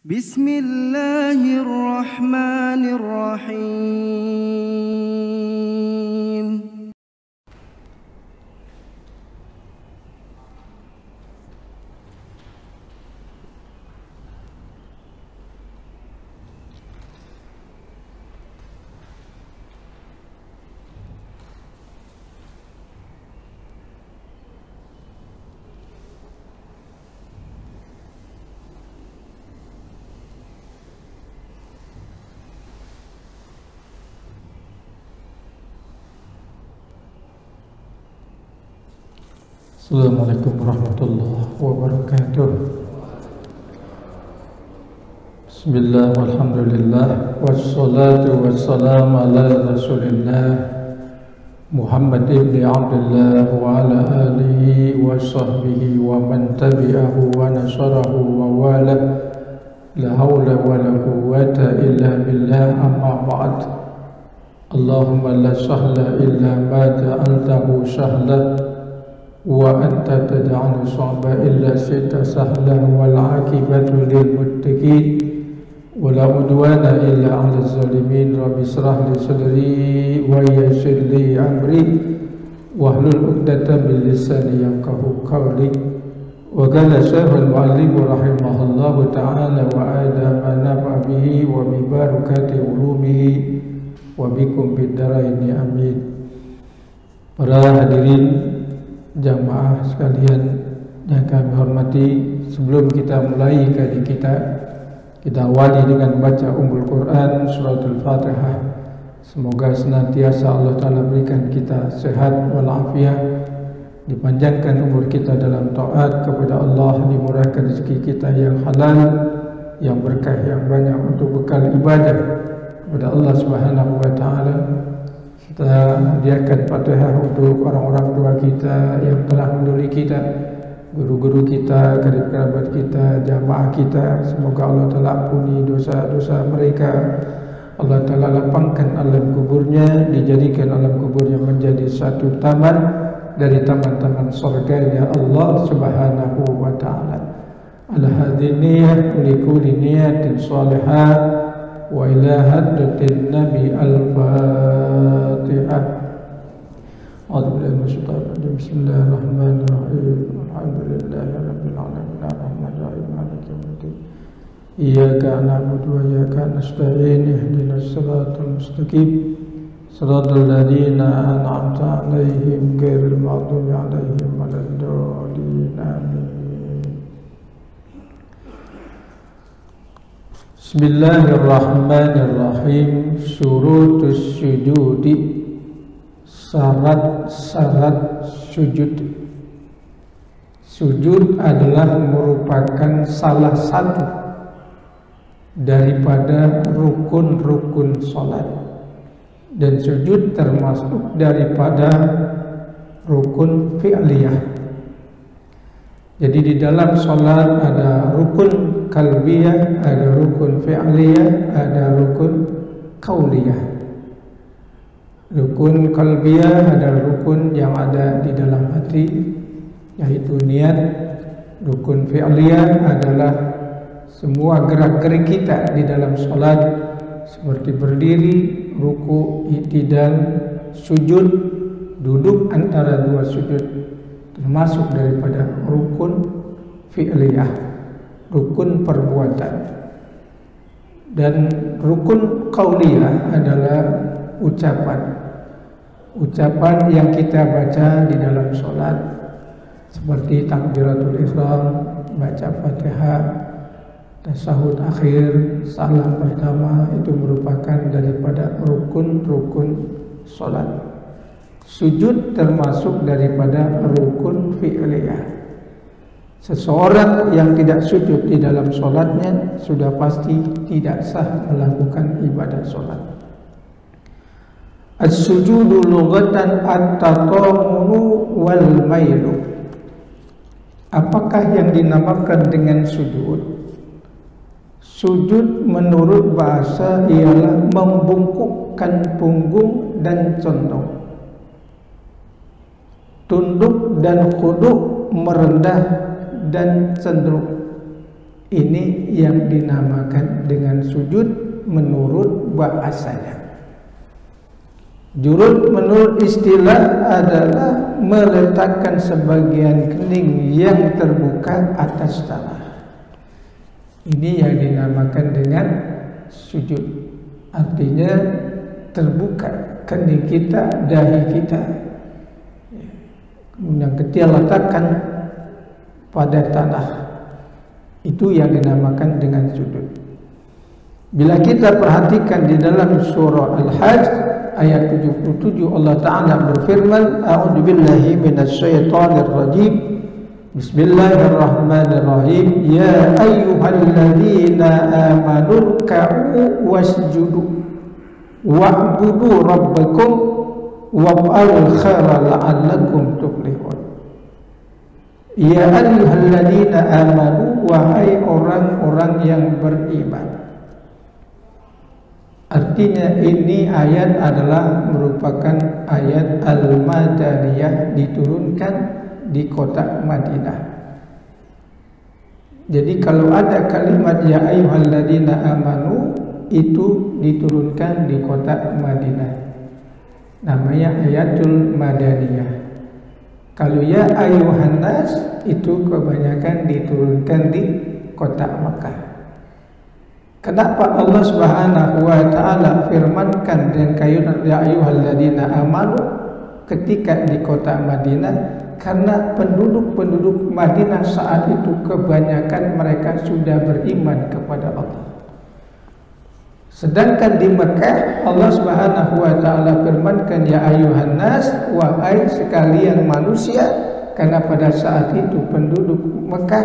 Bismillahirrahmanirrahim. Assalamualaikum warahmatullahi wabarakatuh. Bismillah walhamdulillah wassalatu wassalamu ala rasulillah Muhammad ibn Abdullah wa ala alihi wa sahbihi wa man tabi'ahu wa nasarahu wa wala la hawla wa la quwwata illa billah amma ba'd. Allahumma la sahla illa ma ja'altahu sahla wa anta tad'al sa'ba illa sita sahla wal 'aqibatu lil muttaqin wa la udwana illa 'alal zalimin. Rabbi shrah li sadri wa yassir li amri wahlul 'uqdatam min lisani yafqahu qawli. Wa qala syaikhul mu'allim rahimahullahu ta'ala wa adama nafa bihi wa bi barakati ulumihi wa bikum bid daraini amin. Para hadirin jamaah sekalian yang kami hormati, sebelum kita mulai kaji kita awali dengan baca Ummul Quran suratul Fatihah. Semoga senantiasa Allah Ta'ala berikan kita sehat walafiat, dipanjangkan umur kita dalam taat kepada Allah, dimurahkan rezeki kita yang halal, yang berkah, yang banyak untuk bekal ibadah kepada Allah Subhanahu wa Ta'ala. Kita hadiahkan Fatihah untuk orang-orang tua kita yang telah mendahului kita, guru-guru kita, kerabat kita, jamaah kita. Semoga Allah Ta'ala ampuni dosa-dosa mereka. Allah Ta'ala lapangkan alam kuburnya, dijadikan alam kuburnya menjadi satu taman dari taman-taman surganya Allah Subhanahu wa Ta'ala. Ala hadhihi niyyah likulli niyatin salihah wa ila hadratin nabi al-fatihah. Bismillahirrahmanirrahim. Alhamdulillahi rabbil alamin arrahmanirrahim maliki yaumiddin. Iyyaka na'budu wa iyyaka nasta'in ihdinas siratal mustaqim siratal ladzina an'amta 'alaihim ghairil maghdubi 'alaihim waladdallin amin. Bismillahirrahmanirrahim. Syurutus sujudi, syarat-syarat sujud. Sujud adalah merupakan salah satu daripada rukun-rukun salat, dan sujud termasuk daripada rukun fi'liyah. Jadi di dalam salat ada rukun qalbiyah, ada rukun fi'liyah, ada rukun qauliyah. Rukun qalbiyah adalah rukun yang ada di dalam hati, yaitu niat. Rukun fi'liyah adalah semua gerak-gerik kita di dalam salat, seperti berdiri, ruku, i'tidal, sujud, duduk antara dua sujud, termasuk daripada rukun fi'liyah, rukun perbuatan. Dan rukun qauliyah adalah ucapan yang kita baca di dalam sholat, seperti takbiratul ihram, baca Fatihah, tasyahud akhir, salam pertama, itu merupakan daripada rukun-rukun sholat. Sujud termasuk daripada rukun fi'liyah. Seseorang yang tidak sujud di dalam solatnya sudah pasti tidak sah melakukan ibadah solat. As-sujudu lughatan at-taqamunu wal mailu. Apakah yang dinamakan dengan sujud? Sujud menurut bahasa ialah membungkukkan punggung dan condong. Tunduk dan khuduk, merendah dan cenderung. Ini yang dinamakan dengan sujud menurut bahasanya. Jurud menurut istilah adalah meletakkan sebagian kening yang terbuka atas tanah. Ini yang dinamakan dengan sujud. Artinya terbuka kening kita, dahi kita. Kemudian kita letakkan pada tanah. Itu yang dinamakan dengan sujud. Bila kita perhatikan di dalam surah Al-Hajj ayat 77, Allah Ta'ala berfirman, A'udzubillahi minasyaitonir rajim. Bismillahirrahmanirrahim. Ya ayyuhalladzina amanu ruk'u wasjudu wa'budu rabbakum waf'alul khaira la'allakum tuflihun. Ya ayyuhalladzina amanu, wahai orang-orang yang beriman. Artinya ini ayat adalah merupakan ayat Al-Madaniyah, diturunkan di kota Madinah. Jadi kalau ada kalimat ya ayyuhalladzina amanu, itu diturunkan di kota Madinah. Namanya ayatul Madaniyah. Kalau ya ayyuhan nas, itu kebanyakan diturunkan di kota Makkah. Kenapa Allah Subhanahu wa taala firmankan dan ya ayyuhalladzina amanu ketika di kota Madinah? Karena penduduk-penduduk Madinah saat itu kebanyakan mereka sudah beriman kepada Allah. Sedangkan di Mekah Allah Subhanahu wa taala firmankan ya ayyuhan nas, wahai sekalian manusia, karena pada saat itu penduduk Mekah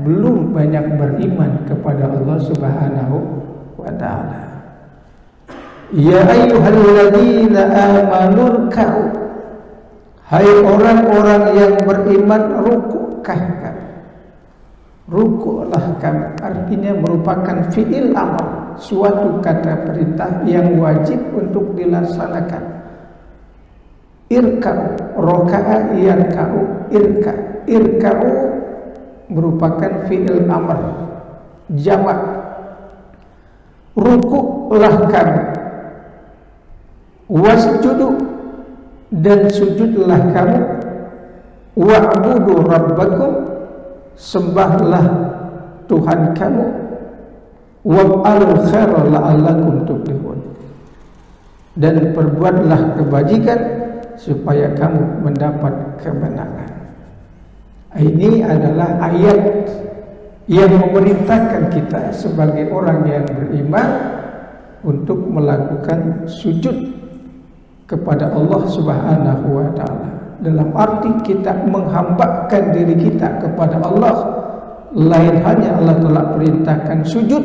belum banyak beriman kepada Allah Subhanahu wa taala. Ya ayyuhalladzina amanu ruk'u, hai orang-orang yang beriman, rukukah kamu. Rukulah kamu artinya merupakan fi'il amr, suatu kata perintah yang wajib untuk dilaksanakan. Irka'u, roka'a yarka'u, irka'u merupakan fi'il amr jamak. Rukuklah kamu, wasjudu, dan sujudlah kamu, wa'budu rabbakum, sembahlah Tuhan kamu, waf'alul khaira la'allakum tuflihun, dan perbuatlah kebajikan supaya kamu mendapat kemenangan. Ini adalah ayat yang memerintahkan kita sebagai orang yang beriman untuk melakukan sujud kepada Allah Subhanahu wa taala. Dalam arti kita menghambakan diri kita kepada Allah. Lain hanya Allah telah perintahkan sujud,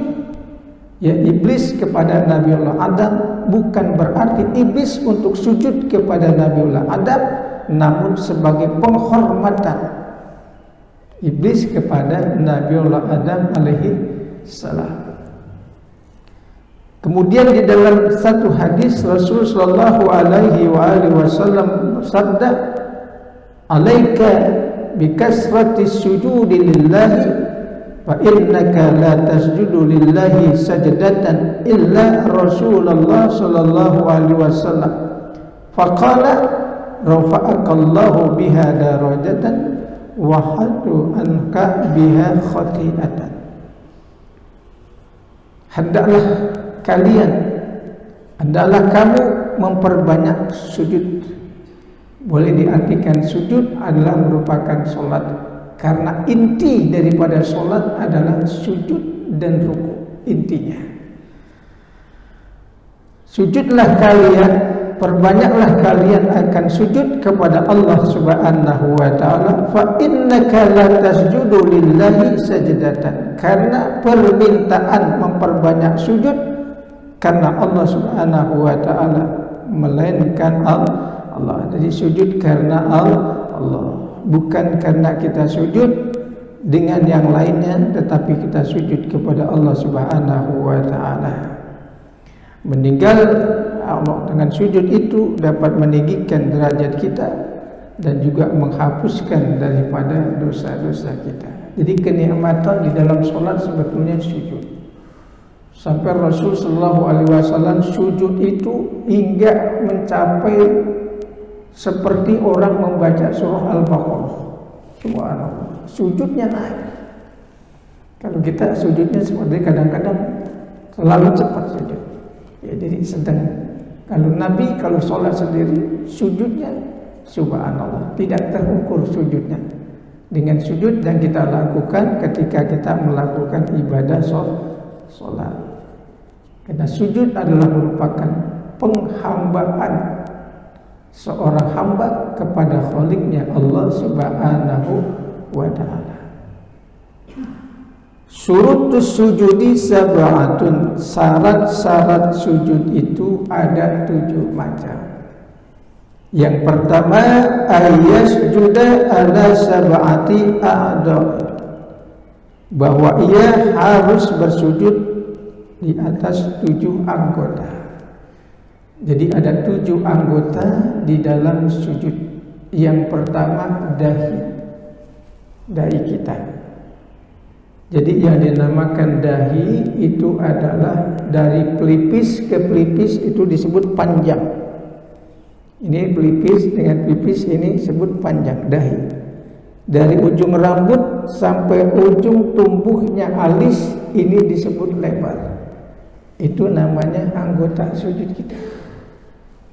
ya iblis kepada Nabiullah Adam, bukan berarti iblis untuk sujud kepada Nabiullah Adam, namun sebagai penghormatan iblis kepada Nabiullah Adam alaihi salam. Kemudian di dalam satu hadis Rasul sallallahu alaihi wasallam bersabda, "Alaika bikasrati sujudi lillahi fa innaka la tasjudu lillahi sajdatan illa Rasulullah sallallahu alaihi wasallam." Faqala, "Rafa'akallahu biha darajatan wa hadu anka biha khati'atan." Hendaklah kamu memperbanyak sujud. Boleh diartikan sujud adalah merupakan solat, karena inti daripada solat adalah sujud dan ruku. Intinya sujudlah kalian, perbanyaklah kalian akan sujud kepada Allah Subhanahu wa taala. Fa innaka la tasjudu lillahi sajdatan, karena permintaan memperbanyak sujud karena Allah Subhanahu wa taala, melainkan Allah. Jadi sujud karena Allah, bukan karena kita sujud dengan yang lainnya, tetapi kita sujud kepada Allah Subhanahu wa taala. Meninggal Allah dengan sujud itu dapat meninggikan derajat kita dan juga menghapuskan daripada dosa-dosa kita. Jadi kenikmatan di dalam sholat sebetulnya sujud. Sampai Rasul Shallallahu Alaihi Wasallam sujud itu hingga mencapai seperti orang membaca surah Al-Baqarah. Subhanallah, sujudnya naik. Kalau kita sujudnya seperti kadang-kadang terlalu cepat sujud. Ya, jadi sedang. Kalau Nabi kalau sholat sendiri sujudnya subhanallah tidak terukur sujudnya. Dengan sujud yang kita lakukan ketika kita melakukan ibadah sholat. Karena sujud adalah merupakan penghambaan seorang hamba kepada Khaliqnya Allah Subhanahu wa ta'ala. Syurutus sujudi sab'atun, syarat-syarat sujud itu ada 7 macam. Yang pertama, ayyasjuda ala sab'ati a'dha, bahwa ia harus bersujud di atas 7 anggota. Jadi ada 7 anggota di dalam sujud. Yang pertama dahi kita. Jadi yang dinamakan dahi itu adalah dari pelipis ke pelipis itu disebut panjang. Ini pelipis dengan pelipis ini disebut panjang, dahi. Dari ujung rambut sampai ujung tumbuhnya alis ini disebut lebar. Itu namanya anggota sujud kita.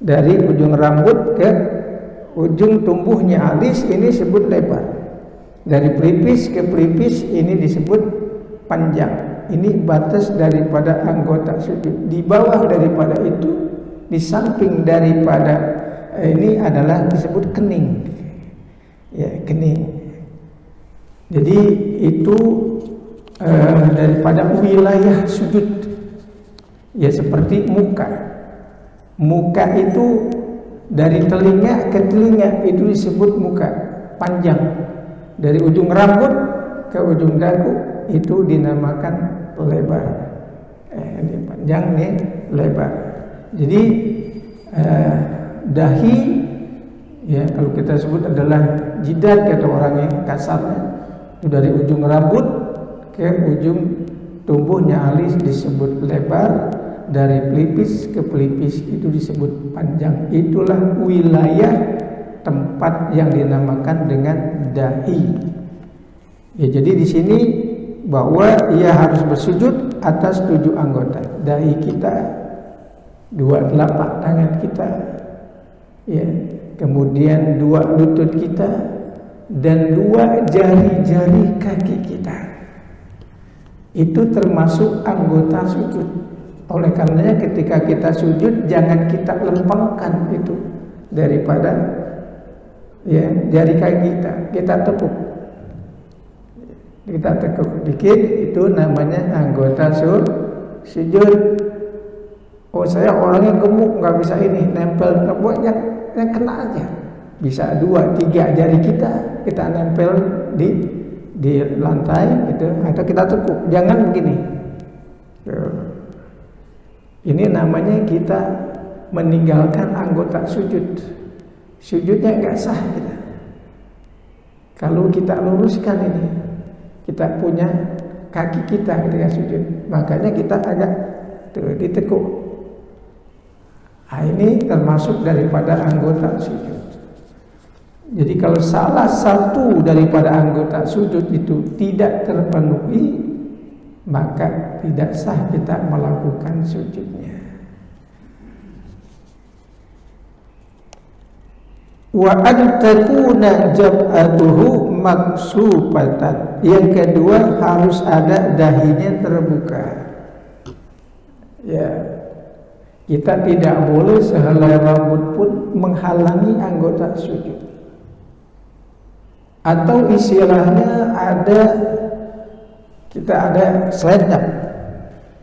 Dari ujung rambut ke ujung tumbuhnya alis ini disebut lebar. Dari pelipis ke pelipis ini disebut panjang. Ini batas daripada anggota sujud. Di bawah daripada itu, di samping daripada ini adalah disebut kening. Ya, kening. Jadi itu daripada wilayah sujud. Ya, seperti muka. Muka itu dari telinga ke telinga itu disebut muka, panjang. Dari ujung rambut ke ujung dagu itu dinamakan lebar. Ini panjang, nih lebar. Jadi dahi, ya kalau kita sebut adalah jidat kata orang yang kasarnya, itu dari ujung rambut ke ujung tumbuhnya alis disebut lebar. Dari pelipis ke pelipis itu disebut panjang. Itulah wilayah tempat yang dinamakan dengan dahi. Ya, jadi di sini bahwa ia harus bersujud atas 7 anggota. Dahi kita, 2 telapak tangan kita, ya, kemudian 2 lutut kita, dan 2 jari-jari kaki kita. Itu termasuk anggota sujud. Oleh karenanya ketika kita sujud jangan kita lempengkan itu daripada ya jari kaki kita tekuk dikit, itu namanya anggota sujud. Oh, saya orangnya gemuk nggak bisa ini nempel yang kena aja, bisa 2-3 jari kita nempel di lantai itu atau kita tekuk, jangan begini. Ini namanya kita meninggalkan anggota sujud. Sujudnya nggak sah kita. Kalau kita luruskan ini, kita punya kaki kita ketika sujud, makanya kita agak ditekuk. Nah, ini termasuk daripada anggota sujud. Jadi kalau salah satu daripada anggota sujud itu tidak terpenuhi, maka tidak sah kita melakukan sujudnya. Wa an takuna jab'atuhu maksubatan. Yang kedua harus ada dahinya terbuka. Ya, kita tidak boleh sehelai rambut pun menghalangi anggota sujud. Atau istilahnya kita ada selendang.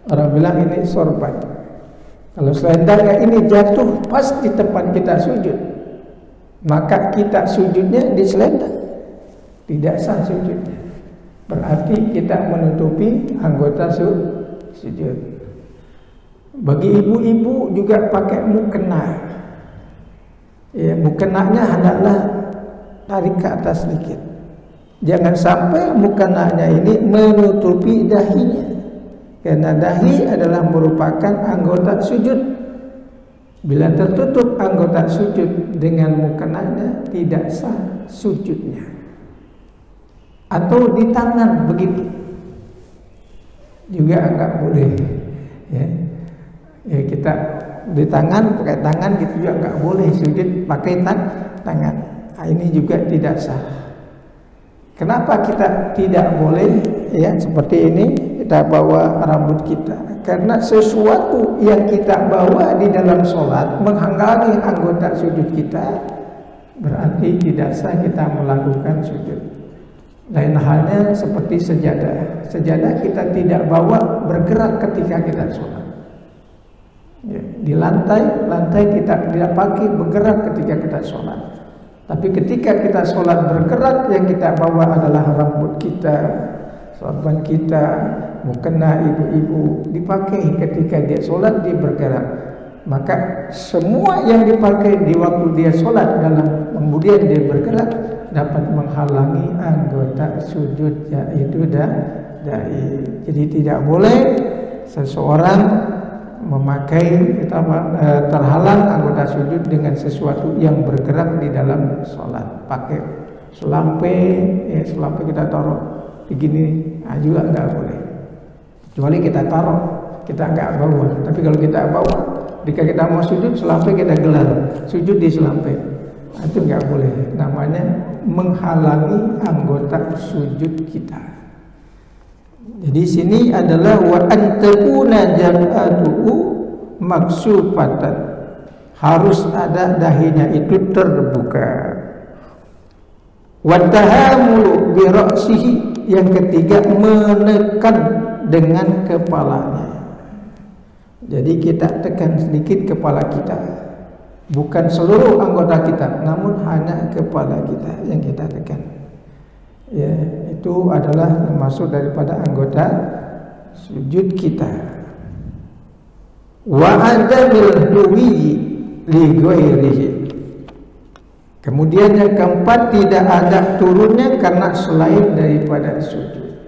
Orang bilang ini sorban. Kalau selendangnya ini jatuh pas di tempat kita sujud, maka kita sujudnya di selendang, tidak sah sujudnya. Berarti kita menutupi anggota sujud. Bagi ibu-ibu juga pakai mukena. Ya, mukenanya hendaklah tarik ke atas sedikit. Jangan sampai mukana'nya ini menutupi dahinya, karena dahi adalah merupakan anggota sujud. Bila tertutup anggota sujud dengan mukana'nya, tidak sah sujudnya. Atau di tangan begitu juga enggak boleh, ya. Ya, kita di tangan, pakai tangan gitu juga enggak boleh sujud pakai tangan. Nah, ini juga tidak sah. Kenapa kita tidak boleh, ya, seperti ini kita bawa rambut kita? Karena sesuatu yang kita bawa di dalam sholat menghalangi anggota sujud kita, berarti tidak sah kita melakukan sujud. Lain halnya seperti sejadah. Sejadah kita tidak bawa bergerak ketika kita sholat, ya, di lantai kita tidak pakai bergerak ketika kita sholat. Tapi ketika kita sholat bergerak, yang kita bawa adalah rambut kita, sorban kita, mukena ibu-ibu dipakai ketika dia sholat, dia bergerak. Maka semua yang dipakai di waktu dia sholat dalam kemudian dia bergerak dapat menghalangi anggota sujud, yaitu dahi. Jadi tidak boleh seseorang memakai terhalang anggota sujud dengan sesuatu yang bergerak di dalam sholat. Pakai selampe, selampe kita taruh begini, juga nggak boleh. Kecuali kita taruh, kita nggak bawa. Tapi kalau kita bawa, ketika kita mau sujud, selampe kita gelar, sujud di selampe, itu nggak boleh. Namanya menghalangi anggota sujud kita. Jadi sini adalah wa antakuna jam'atuhu maksufatan, harus ada dahinya itu terbuka. Wa tahamulu bi ra'sihi, yang ketiga menekan dengan kepalanya. Jadi kita tekan sedikit kepala kita, bukan seluruh anggota kita, namun hanya kepala kita yang kita tekan. Ya, itu adalah termasuk daripada anggota sujud kita. Wa adamil huwiyi li ghairihi. Kemudian yang keempat, tidak ada turunnya karena selain daripada sujud.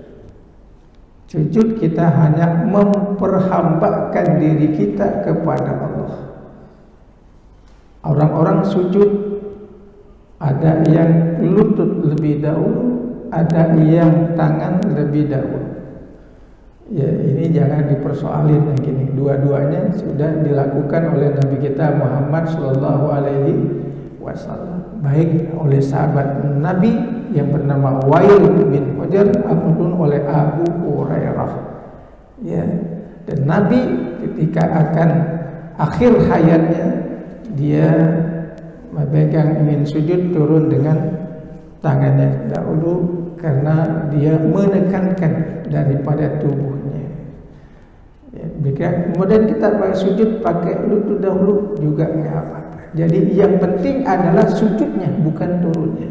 Sujud kita hanya memperhambakan diri kita kepada Allah. Orang-orang sujud ada yang lutut lebih dahulu, ada yang tangan lebih dahulu. Ya, ini jangan dipersoalin yang gini. Dua-duanya sudah dilakukan oleh Nabi kita Muhammad Sallallahu Alaihi Wasallam, baik oleh sahabat Nabi yang bernama Wail bin Hujr ataupun oleh Abu Hurairah. Ya, dan Nabi ketika akan akhir hayatnya, dia memegang ingin sujud, turun dengan tangannya dahulu karena dia menekankan daripada tubuhnya. Ya, kemudian kita pakai sujud pakai lutut dahulu juga nggak apa-apa. Jadi yang penting adalah sujudnya, bukan turunnya.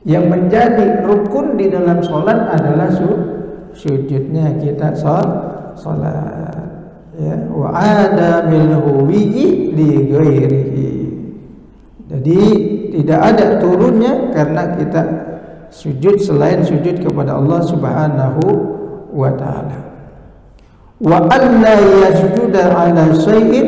Yang menjadi rukun di dalam sholat adalah sujudnya kita sholat. Ya, wa adamil huwiyi li ghairihi. Jadi tidak ada turunnya karena kita sujud selain sujud kepada Allah Subhanahu wa taala. Wa alla yasjuda ala syai'in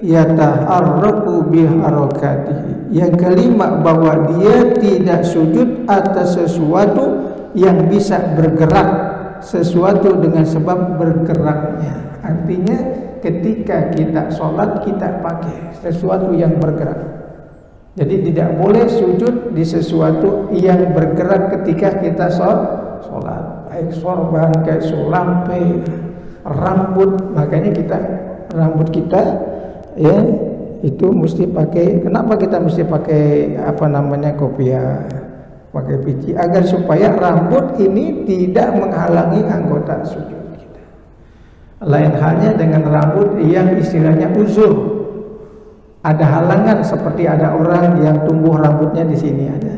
yataharraku biharakatihi. Yang kelima, bahwa dia tidak sujud atas sesuatu yang bisa bergerak, sesuatu dengan sebab bergeraknya. Artinya ketika kita sholat kita pakai sesuatu yang bergerak. Jadi tidak boleh sujud di sesuatu yang bergerak ketika kita sholat, baik sorban, kayak sulampe, rambut. Makanya rambut kita, ya, itu mesti pakai. Kenapa kita mesti pakai kopiah, pakai peci, agar supaya rambut ini tidak menghalangi anggota sujud kita. Lain halnya dengan rambut yang istilahnya uzur. Ada halangan, seperti ada orang yang tumbuh rambutnya di sini ada.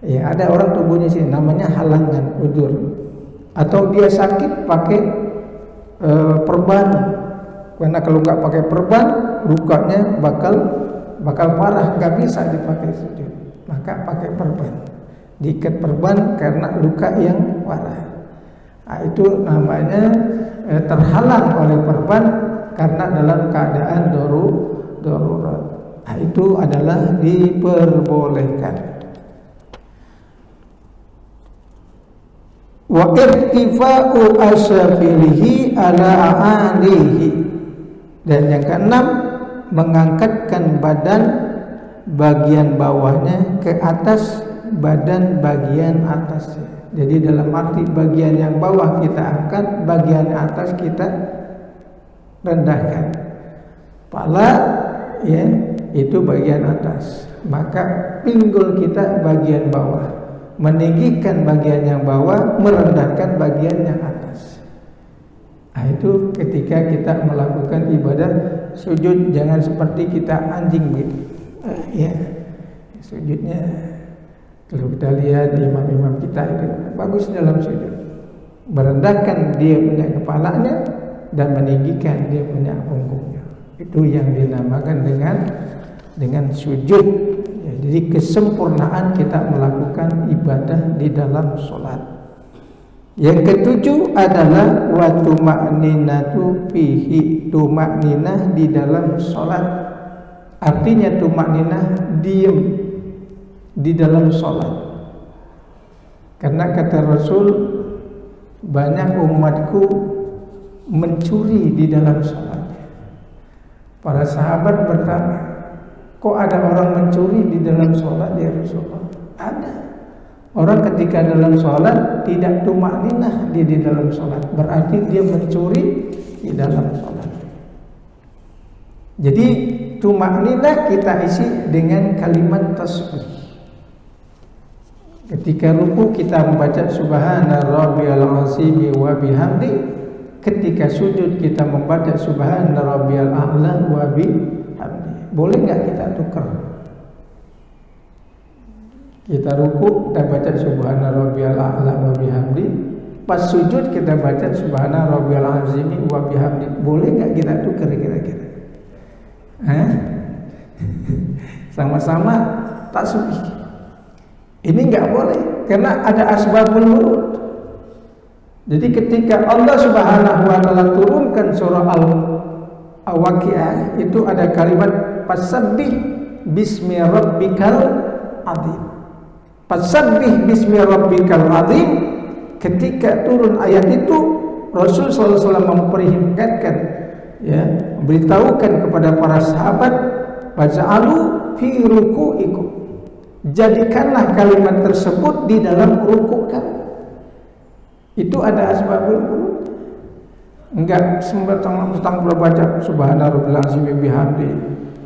Ya, ada orang tumbuhnya di sini, namanya halangan, uzur. Atau dia sakit pakai perban. Karena kalau nggak pakai perban, lukanya bakal parah, nggak bisa dipakai sujud. Maka pakai perban. diikat perban karena luka yang parah. Nah, itu namanya terhalang oleh perban karena dalam keadaan darurat. Nah, itu adalah diperbolehkan. Wa irtifa'u asafilihi ala alihi. Dan yang keenam, mengangkatkan badan bagian bawahnya ke atas badan bagian atasnya. Jadi dalam arti bagian yang bawah kita angkat, bagian atas kita rendahkan. Kepala ya itu bagian atas, maka pinggul kita bagian bawah, meninggikan bagian yang bawah, merendahkan bagian yang atas. Nah, itu ketika kita melakukan ibadah sujud, jangan seperti kita anjing gitu. Ya, sujudnya kalau kita lihat imam-imam kita itu bagus dalam sujud, merendahkan dia punya kepalanya dan meninggikan dia punya punggungnya. Itu yang dinamakan dengan sujud. Ya, jadi kesempurnaan kita melakukan ibadah di dalam sholat. Yang ketujuh adalah wa tuma'ninatu fihi, tuma'ninah di dalam sholat. Artinya tuma'ninah diam di dalam sholat. Karena kata Rasul, banyak umatku mencuri di dalam sholat. Para sahabat bertanya, kok ada orang mencuri di dalam sholat ya Rasulullah? Ada. Orang ketika dalam sholat tidak tuma'ninah dia di dalam sholat, berarti dia mencuri di dalam sholat. Jadi tuma'ninah kita isi dengan kalimat tasbih. Ketika ruku kita membaca subhana rabbiyal azim wa bihamdi. Ketika sujud kita membaca subhana rabbiyal a'la wa bihamdi. Boleh nggak kita tukar? Kita ruku kita baca subhana rabbiyal a'la wa bihamdi. Pas sujud kita baca subhana rabbiyal azim wa bihamdi. Boleh nggak kita tukar kira-kira? Sama-sama tasbih. Ini enggak boleh karena ada asbabul nurud. Jadi ketika Allah Subhanahu wa taala turunkan surah Al-Waqiah itu ada kalimat fasabbih bismi rabbikal azim. Fasabbih bismi rabbikal azim. Ketika turun ayat itu Rasul sallallahu alaihi wasallam memperingatkan, ya, memberitahukan kepada para sahabat, faj'alu fi ruku'ikum, jadikanlah kalimat tersebut di dalam ruku' kamu. Itu ada asbabul nurud. Enggak sembarang baca subhana rabbil azim bihamdi.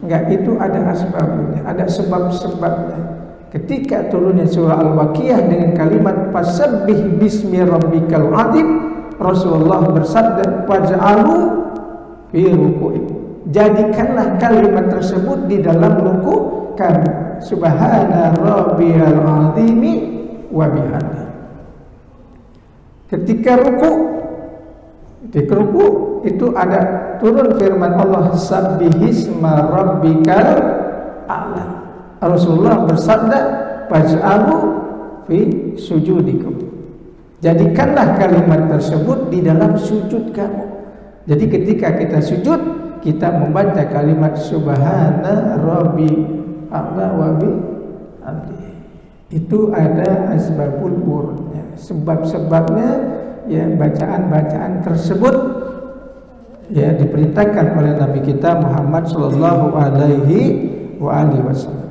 Enggak, itu ada asbabnya, ada sebab-sebabnya. Ketika turunnya surah Al-Waqiah dengan kalimat fasabbih bismi rabbikal azim, Rasulullah bersabda faj'alu fi ruku'ikum, jadikanlah kalimat tersebut di dalam ruku' kamu. Subhana rabbiyal azimi wa bihamdi. Ketika ruku itu ada turun firman Allah sabbihisma rabbikal a'la. Rasulullah bersabda faj'alu fi sujudikum, jadikanlah kalimat tersebut di dalam sujud kamu. Jadi ketika kita sujud kita membaca kalimat subhana rabbi a'la wa bihamdi. Itu ada asbabul wurudnya, sebab-sebabnya, ya, bacaan-bacaan tersebut ya diperintahkan oleh Nabi kita Muhammad sallallahu alaihi wasallam.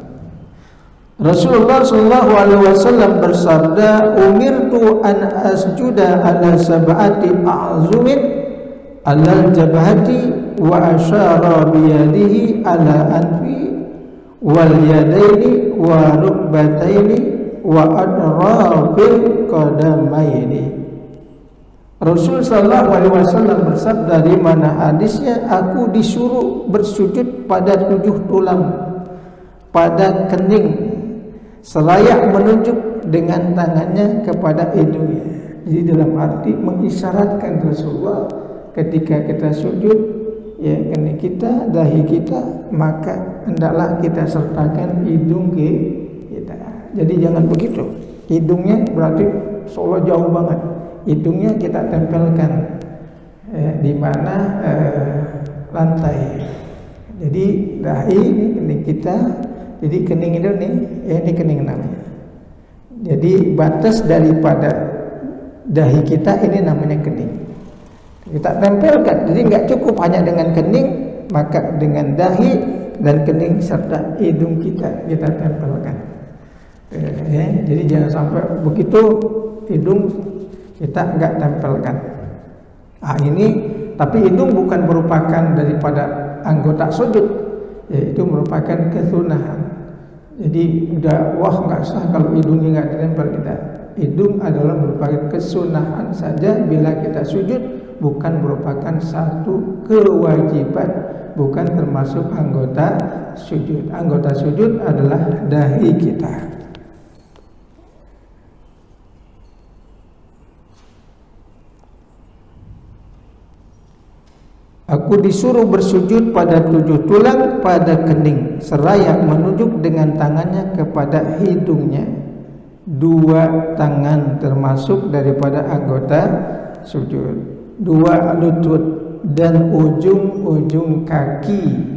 Rasulullah sallallahu alaihi wasallam bersabda, umirtu an asjuda ala sab'ati a'zumin alal jabhati wa asyara biyadihi ala anfi wal yadaini wa rukbataini wa adrafil qadamaini. Rasul sallallahu alaihi wasallam bersabda, di mana hadisnya, aku disuruh bersujud pada 7 tulang pada kening seraya menunjuk dengan tangannya kepada hidungnya. Jadi dalam arti mengisyaratkan Rasulullah ketika kita sujud, ya, kening kita, dahi kita, maka hendaklah kita sertakan hidung kita. Jadi jangan begitu. Hidungnya berarti Solo jauh banget. Hidungnya kita tempelkan di mana lantai. Jadi dahi ini kening kita. Jadi kening itu nih, ini kening namanya. Jadi batas daripada dahi kita ini namanya kening. Kita tempelkan. Jadi nggak cukup hanya dengan kening, maka dengan dahi dan kening serta hidung kita tempelkan. Jadi jangan sampai begitu hidung kita nggak tempelkan. Ini tapi hidung bukan merupakan daripada anggota sujud, yaitu merupakan kesunahan. Jadi udah nggak sah kalau hidungnya nggak ditempel, tidak. Hidung adalah merupakan kesunahan saja bila kita sujud, bukan merupakan satu kewajiban, bukan termasuk anggota sujud. Anggota sujud adalah dahi kita. Aku disuruh bersujud pada 7 tulang pada kening, seraya menunjuk dengan tangannya kepada hidungnya. 2 tangan termasuk daripada anggota sujud. 2 lutut dan ujung-ujung kaki,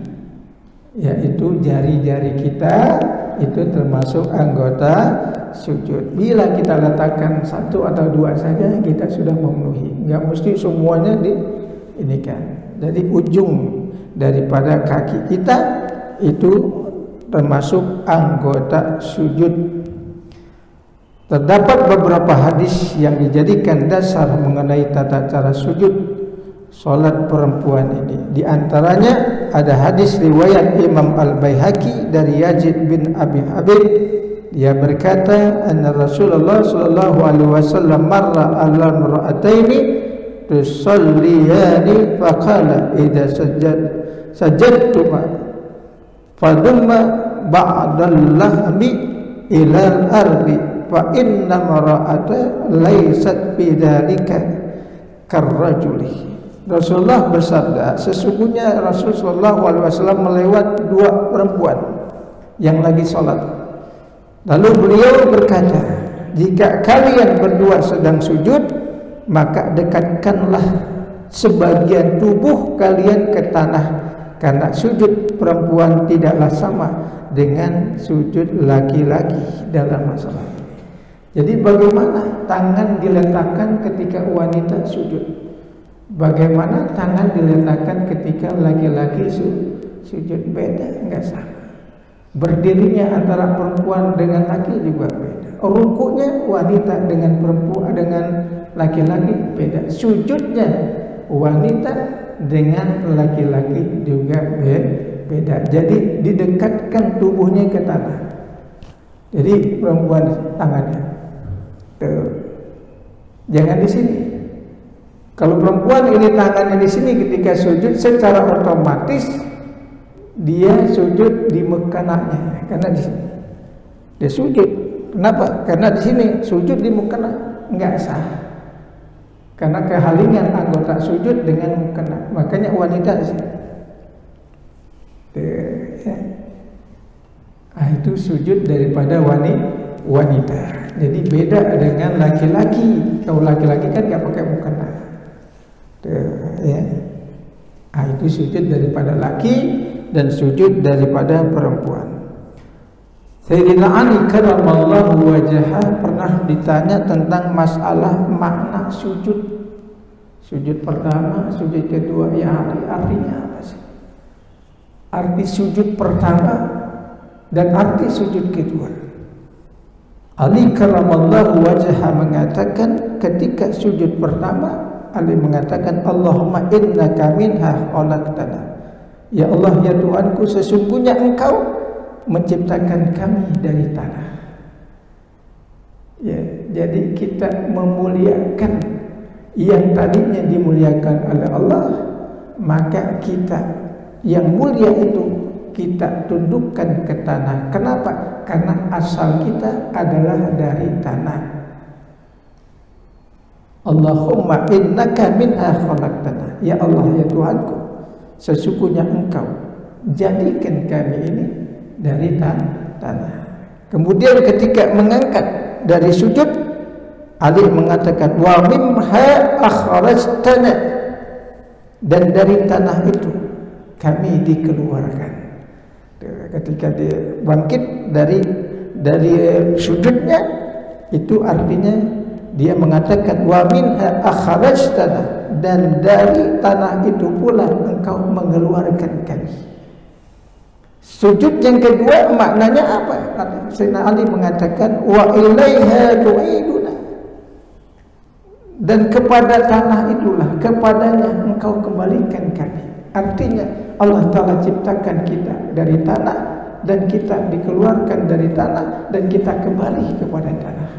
yaitu jari-jari kita, itu termasuk anggota sujud. Bila kita letakkan 1 atau 2 saja, kita sudah memenuhi. Enggak mesti semuanya ini kan. Jadi ujung daripada kaki kita itu termasuk anggota sujud. Terdapat beberapa hadis yang dijadikan dasar mengenai tata cara sujud solat perempuan ini. Di antaranya ada hadis riwayat Imam Al-Baihaqi dari Yazid bin Abi Habib. Dia berkata, anna Rasulullah sallallahu alaihi wasallam marra ala imra'ataini tusalliyani faqala idza sajadtuma fadumma ba'dal lahmi ila al-ardi fa inna mar'ata laysat bidzalika karrajuli. Rasulullah bersabda, sesungguhnya Rasul sallallahu alaihi wasallam melewat 2 perempuan yang lagi salat. Lalu beliau berkata, jika kalian berdua sedang sujud, maka dekatkanlah sebagian tubuh kalian ke tanah, karena sujud perempuan tidaklah sama dengan sujud laki-laki dalam masalah. Jadi bagaimana tangan diletakkan ketika wanita sujud? Bagaimana tangan diletakkan ketika laki-laki sujud? Beda, enggak sama. Berdirinya antara perempuan dengan laki juga beda. Rukuknya wanita dengan perempuan dengan laki-laki beda. Sujudnya wanita dengan laki-laki juga beda. Jadi didekatkan tubuhnya ke tanah. Jadi perempuan tangannya jangan di sini. Kalau perempuan ini tangannya di sini ketika sujud, secara otomatis dia sujud di mekanahnya, karena di sini dia sujud. Kenapa? Karena di sini sujud di mekanah enggak sah. Karena kehalingan anggota sujud dengan mukena. Makanya wanita sih. Itu sujud daripada wanita. Jadi beda dengan laki-laki. Kalau laki-laki kan nggak pakai mukena. Itu sujud daripada laki dan sujud daripada perempuan. Sayyidina Ali karramallahu wajhah pernah ditanya tentang masalah makna sujud. Sujud pertama, sujud kedua, artinya apa sih? Arti sujud pertama dan arti sujud kedua. Ali karramallahu wajhah mengatakan ketika sujud pertama, Ali mengatakan Allahumma innaka minha khalaqtana. Ya Allah, ya Tuhanku, sesungguhnya Engkau menciptakan kami dari tanah. Jadi kita memuliakan yang tadinya dimuliakan oleh Allah, maka kita yang mulia itu kita tundukkan ke tanah. Kenapa? Karena asal kita adalah dari tanah. Allahumma innaka minha khalaqtana. Ya Allah, ya Tuhanku, sesungguhnya Engkau jadikan kami ini dari tanah. Kemudian ketika mengangkat dari sujud, Ali mengatakan wa minha akhrajtana, dan dari tanah itu kami dikeluarkan. Ketika dia bangkit dari sujudnya, itu artinya dia mengatakan wa minha akhrajtana, dan dari tanah itu pula engkau mengeluarkan kami. Sujud yang kedua maknanya apa? Sayyidina Ali mengatakan wa ilaiha tu'iduna, dan kepada tanah itulah, kepadanya engkau kembalikan kami. Artinya Allah Ta'ala ciptakan kita dari tanah, dan kita dikeluarkan dari tanah, dan kita kembali kepada tanah.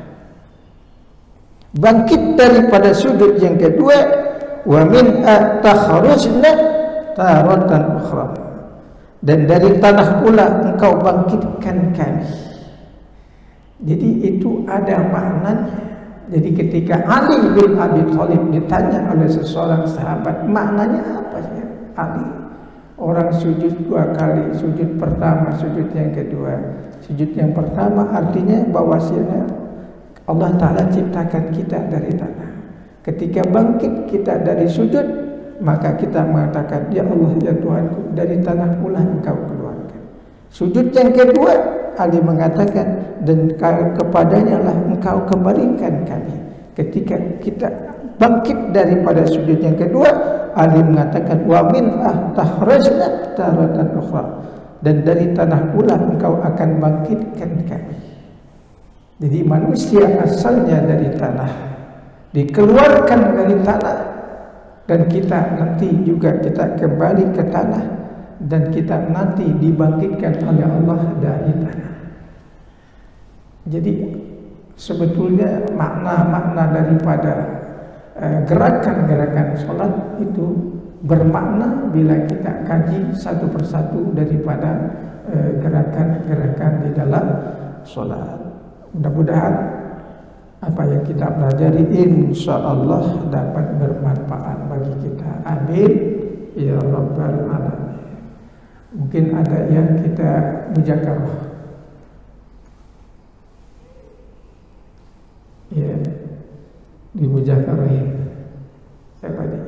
Bangkit daripada sujud yang kedua, wa min takhrujna taratan ukhra, dan dari tanah pula engkau bangkitkan kami. Jadi itu ada maknanya. Jadi ketika Ali bin Abi Thalib ditanya oleh seseorang sahabat, maknanya apa sih Ali? Orang sujud 2 kali, sujud pertama, sujud yang kedua. Sujud yang pertama artinya bahwasanya Allah Ta'ala ciptakan kita dari tanah. Ketika bangkit kita dari sujud, maka kita mengatakan, ya Allah, ya Tuhanku, dari tanah pula engkau keluarkan. Sujud yang kedua, Ali mengatakan, dan kepadanya lah engkau kembalikan kami. Ketika kita bangkit daripada sujud yang kedua, Ali mengatakan wa min tahrajna taratan ukhra, dan dari tanah pula engkau akan bangkitkan kami. Jadi manusia asalnya dari tanah, dikeluarkan dari tanah, dan kita nanti juga kita kembali ke tanah, dan kita nanti dibangkitkan oleh Allah dari tanah. Jadi sebetulnya makna-makna daripada gerakan-gerakan sholat itu bermakna bila kita kaji satu persatu daripada gerakan-gerakan di dalam sholat. Mudah-mudahan apa yang kita pelajari insya Allah dapat bermanfaat bagi kita. Amin ya rabbal alamin. Mungkin ada yang kita mujakarah. Ya, di mujakarahin. Siapa ini?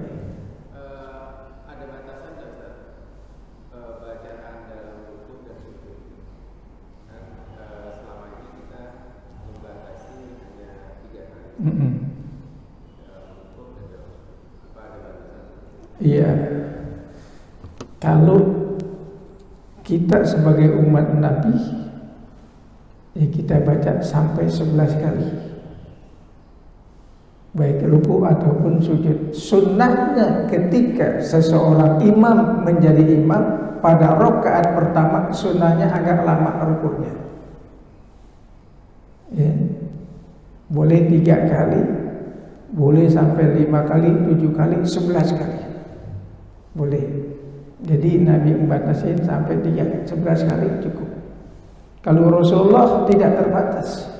Ada batasan nggak, Ustaz? Bacaan dalam rukuk dan sujud. Selama ini kita membatasi hanya 3 kali. Rukuk dan dalam sujud. Apa ada batasan? Iya. Kalau kita sebagai umat Nabi, ya kita baca sampai 11 kali. Baik ruku ataupun sujud. Sunnahnya ketika seseorang imam menjadi imam, pada rakaat pertama sunnahnya agak lama rukunya. Ya. Boleh 3 kali, boleh sampai 5 kali, 7 kali, 11 kali. Boleh. Jadi Nabi membatasin sampai 11 kali cukup. Kalau Rasulullah tidak terbatas.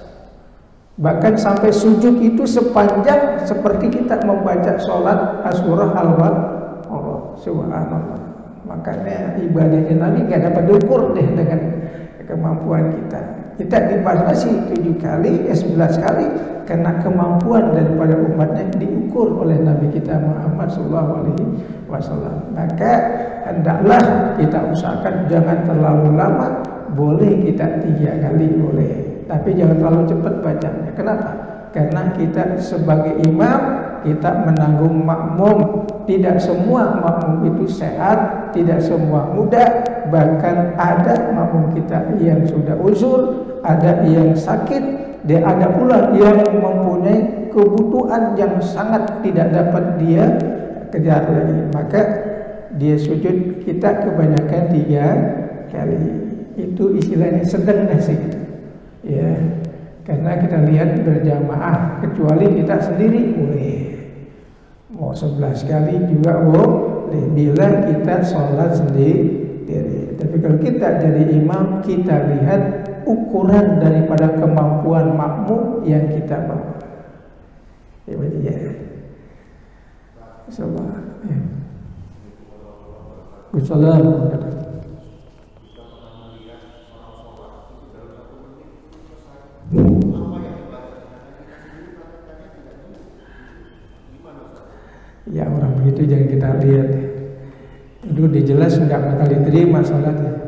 Bahkan sampai sujud itu sepanjang seperti kita membaca sholat surah Al-Baqarah. Subhanallah. Makanya ibadahnya Nabi gak dapat diukur deh dengan kemampuan kita. Kita dibatasi 7 kali, 11 kali, karena kemampuan daripada umatnya diukur oleh Nabi kita Muhammad SAW. Maka hendaklah kita usahakan jangan terlalu lama. Boleh kita 3 kali boleh. Tapi jangan terlalu cepat bacanya. Kenapa? Karena kita sebagai imam, kita menanggung makmum. Tidak semua makmum itu sehat, tidak semua muda. Bahkan ada makmum kita yang sudah uzur, ada yang sakit, dan ada pula yang mempunyai kebutuhan yang sangat tidak dapat dia kejar lagi. Maka dia sujud kita kebanyakan 3 kali. Itu istilahnya sedang nasi gitu. Ya, karena kita lihat berjamaah, kecuali kita sendiri boleh. Mau 11 kali juga boleh bila kita sholat sendiri. Tapi kalau kita jadi imam, kita lihat ukuran daripada kemampuan makmum yang kita bawa. Ya, berarti ya. Assalamualaikum. kita lihat itu dijelas nggak bakal diterima sholatnya.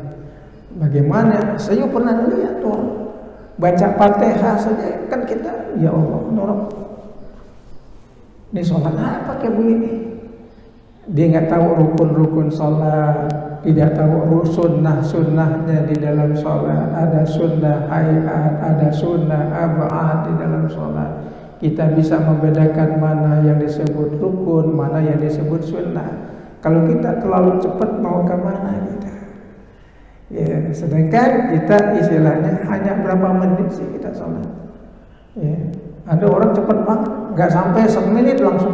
Bagaimana? Saya pernah lihat orang baca Fatihah saja kan kita, ya Allah, orang ini sholat apa kayak begini? Dia nggak tahu rukun-rukun sholat, tidak tahu sunnah-sunnahnya di dalam sholat. Ada sunnah hayat, ada sunnah ab'ad di dalam sholat. Kita bisa membedakan mana yang disebut rukun, mana yang disebut sunnah. Kalau kita terlalu cepat mau ke mana kita? Ya, sedangkan kita istilahnya hanya berapa menit sih kita sholat. Ya, ada orang cepat banget, nggak sampai semenit langsung,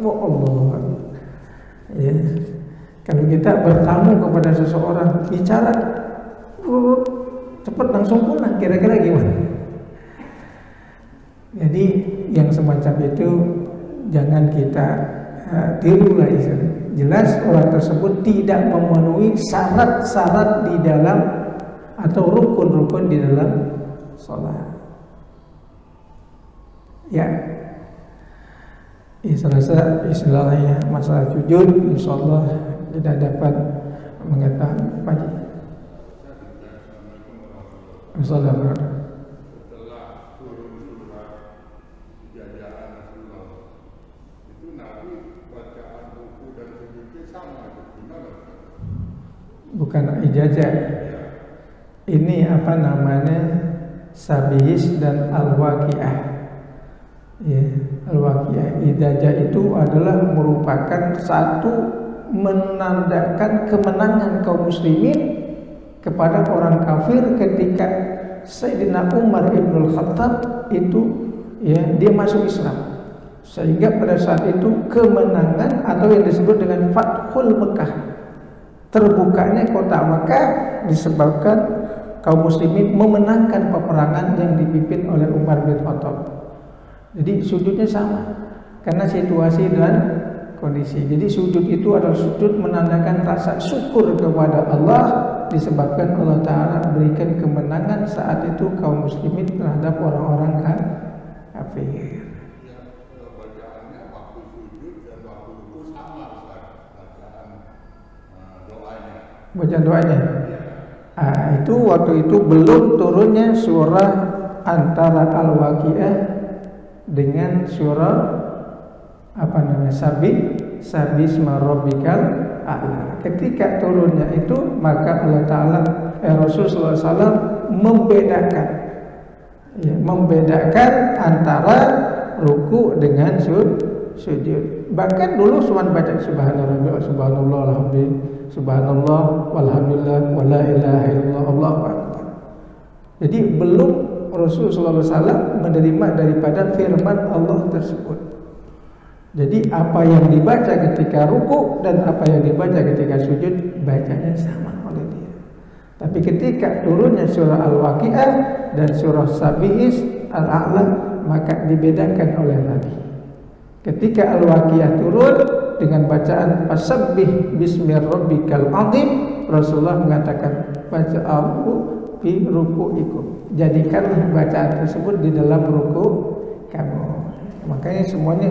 oh Allah. Ya, kalau kita bertamu kepada seseorang bicara, cepat langsung pulang, kira-kira gimana? Jadi yang semacam itu jangan kita tiru lah istilahnya. Jelas orang tersebut tidak memenuhi syarat-syarat di dalam atau rukun-rukun di dalam sholat. Ya, istilahnya masalah sujud, insyaallah kita dapat mengetahui pagi. Assalamualaikum. Bukan ijazah. Ini apa namanya? Sabihis dan al-waqiah. Ya, al-waqiah. Ijazah itu adalah merupakan satu menandakan kemenangan kaum muslimin kepada orang kafir ketika Sayyidina Umar Ibn Khattab itu ya dia masuk Islam. Sehingga pada saat itu kemenangan atau yang disebut dengan Fathul Mekah, terbukanya kota Mekah disebabkan kaum muslimin memenangkan peperangan yang dipimpin oleh Umar bin Khattab. Jadi sujudnya sama karena situasi dan kondisi. Jadi sujud itu adalah sujud menandakan rasa syukur kepada Allah disebabkan Allah Ta'ala berikan kemenangan saat itu kaum muslimin terhadap orang-orang kafir. Baca doanya. Itu waktu itu belum turunnya surah antara Al-Waqiah dengan surah apa namanya Sabisma Rabbikal A'la. Ketika turunnya itu maka Allah Ta'ala Rasulullah SAW membedakan antara ruku dengan sujud. Bahkan dulu cuma baca subhanallah, subhanallah, alhamdulillah, subhanallah, walhamdulillah, wala ilaha illallah, Allahu akbar. Jadi belum Rasulullah SAW menerima daripada firman Allah tersebut. Jadi apa yang dibaca ketika ruku dan apa yang dibaca ketika sujud bacanya sama oleh dia. Tapi ketika turunnya surah Al-Waqiah dan surah Sabihis Al-A'la maka dibedakan oleh Nabi. Ketika Al-Waqiah turun dengan bacaan fasabbih bismi rabbikal azim, Rasulullah mengatakan baca'ahu fi ruku'ikum. Jadikanlah bacaan tersebut di dalam ruku kamu. Makanya semuanya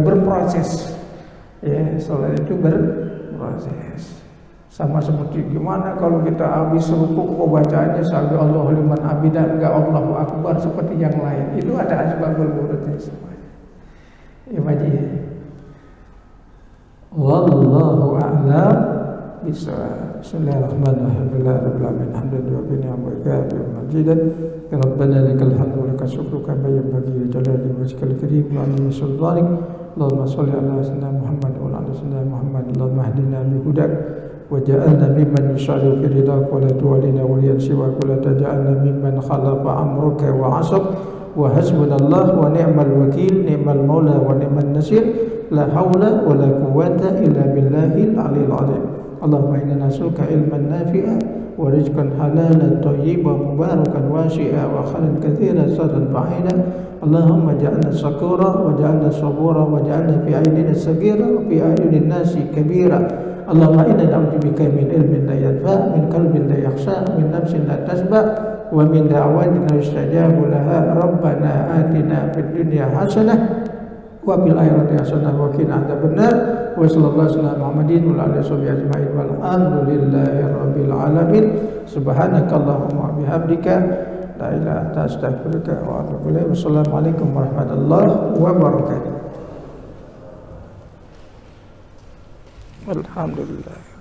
berproses. Ya, salat itu berproses. Sama seperti gimana kalau kita habis ruku kok bacaannya sami Allahu liman hamidah, enggak Allahu akbar seperti yang lain. Itu ada asbabul wurudnya semuanya. Ya Pak. Wallahu a'lam bishawab. Bismillahirrahmanirrahim. Rabbil alamin. Hamdulillah wa ni'mal majidan. Rabbana lakal hamdu wa lakal syukru kama yanbaghi li jalali wajhikal karim wa 'azimi sultanik. Allahumma shalli ala sayyidina Muhammad wa ala sayyidina Muhammad. Allahumma hdina bi hudak waj'alna mimman yusari'u fi ridhaka wa la tuwallina waliyan siwaka wa la taj'alna mimman khalafa amraka wa 'asab. Wa hasbunallah wa ni'mal wakil, ni'mal maula wa ni'man nasir. La haula wa la quwwata illa billahil aliyil azim. Allahumma inna nas'aluka ilman nafi'a wa rizqan halalan thayyiban mubarakan wasi'a wa khairan katsiran sadan ba'ida. Allahumma ja'alna syakura wa ja'alna sabura wa ja'alna fi a'yunina sagira wa fi a'yunin nasi kabira. Allahumma inna na'udzubika min ilmin la yanfa', min qalbin la yakhsha, min nafsin la tasba', wa min da'watin la yustajabu laha. Rabbana atina fid dunya hasanah wa fil akhirati hasanah wa qina adzabannar. wa sallallahu ala Muhammadin wa ala alihi ajma'in walhamdulillahi rabbil alamin. Subhanakallahumma bihamdika la ilaha illa anta astaghfiruka wa atubu ilaik. Wassalamualaikum warahmatullahi wabarakatuh. Alhamdulillah.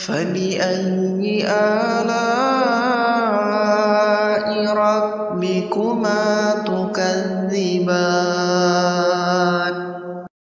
فبأي آلاء ربكما تكذبان